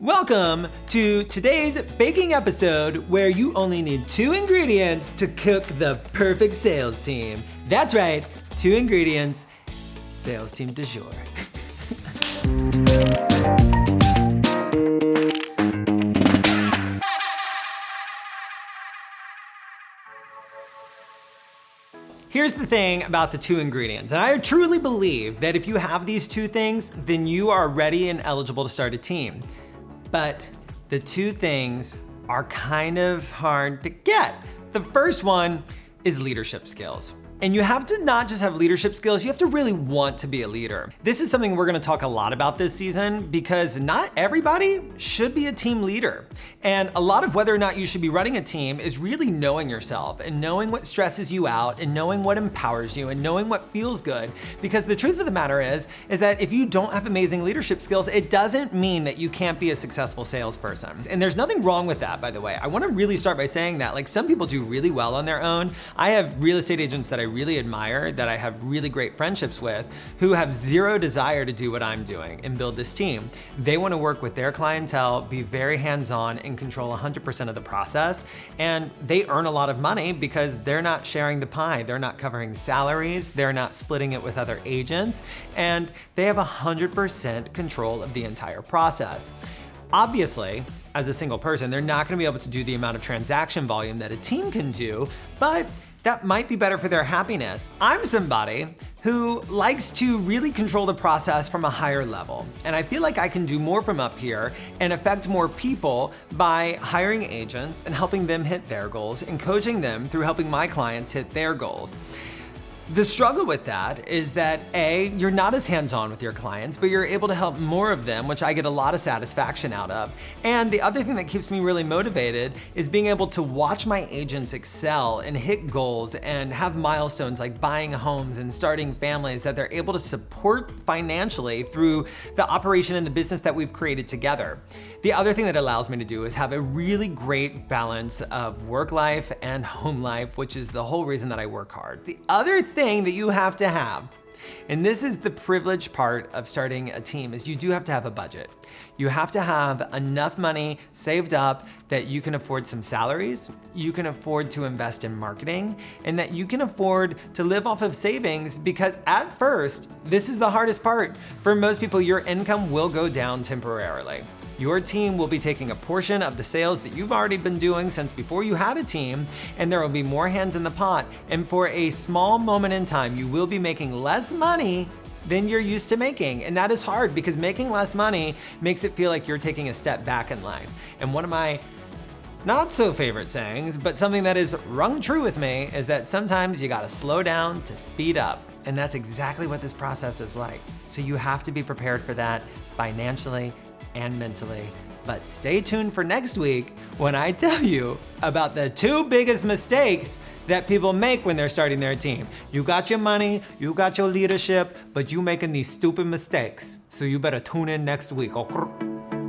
Welcome to today's baking episode where you only need 2 ingredients to cook the perfect sales team. That's right, 2 ingredients, sales team du jour. Here's the thing about the 2 ingredients, and I truly believe that if you have these 2 things, then you are ready and eligible to start a team. But the 2 things are kind of hard to get. The first one is leadership skills. And you have to not just have leadership skills, you have to really want to be a leader. This is something we're gonna talk a lot about this season because not everybody should be a team leader. And a lot of whether or not you should be running a team is really knowing yourself and knowing what stresses you out and knowing what empowers you and knowing what feels good. Because the truth of the matter is that if you don't have amazing leadership skills, it doesn't mean that you can't be a successful salesperson. And there's nothing wrong with that, by the way. I wanna really start by saying that, like, some people do really well on their own. I have real estate agents that I really admire, that I have really great friendships with, who have zero desire to do what I'm doing and build this team. They want to work with their clientele, be very hands-on, and control 100% of the process. And they earn a lot of money because they're not sharing the pie. They're not covering salaries. They're not splitting it with other agents. And they have 100% control of the entire process. Obviously, as a single person, they're not going to be able to do the amount of transaction volume that a team can do, but that might be better for their happiness. I'm somebody who likes to really control the process from a higher level. And I feel like I can do more from up here and affect more people by hiring agents and helping them hit their goals and coaching them through helping my clients hit their goals. The struggle with that is that A, you're not as hands-on with your clients, but you're able to help more of them, which I get a lot of satisfaction out of. And the other thing that keeps me really motivated is being able to watch my agents excel and hit goals and have milestones like buying homes and starting families that they're able to support financially through the operation and the business that we've created together. The other thing that allows me to do is have a really great balance of work life and home life, which is the whole reason that I work hard. The other thing that you have to have, and this is the privileged part of starting a team, is you do have to have a budget. You have to have enough money saved up that you can afford some salaries, you can afford to invest in marketing, and that you can afford to live off of savings, because at first, this is the hardest part. For most people, your income will go down temporarily. Your team will be taking a portion of the sales that you've already been doing since before you had a team, and there will be more hands in the pot. And for a small moment in time, you will be making less money than you're used to making. And that is hard because making less money makes it feel like you're taking a step back in life. And one of my not so favorite sayings, but something that is rung true with me, is that sometimes you gotta slow down to speed up. And that's exactly what this process is like. So you have to be prepared for that financially and mentally. But stay tuned for next week when I tell you about the 2 biggest mistakes that people make when they're starting their team. You got your money, you got your leadership, but you making these stupid mistakes. So you better tune in next week. Okay?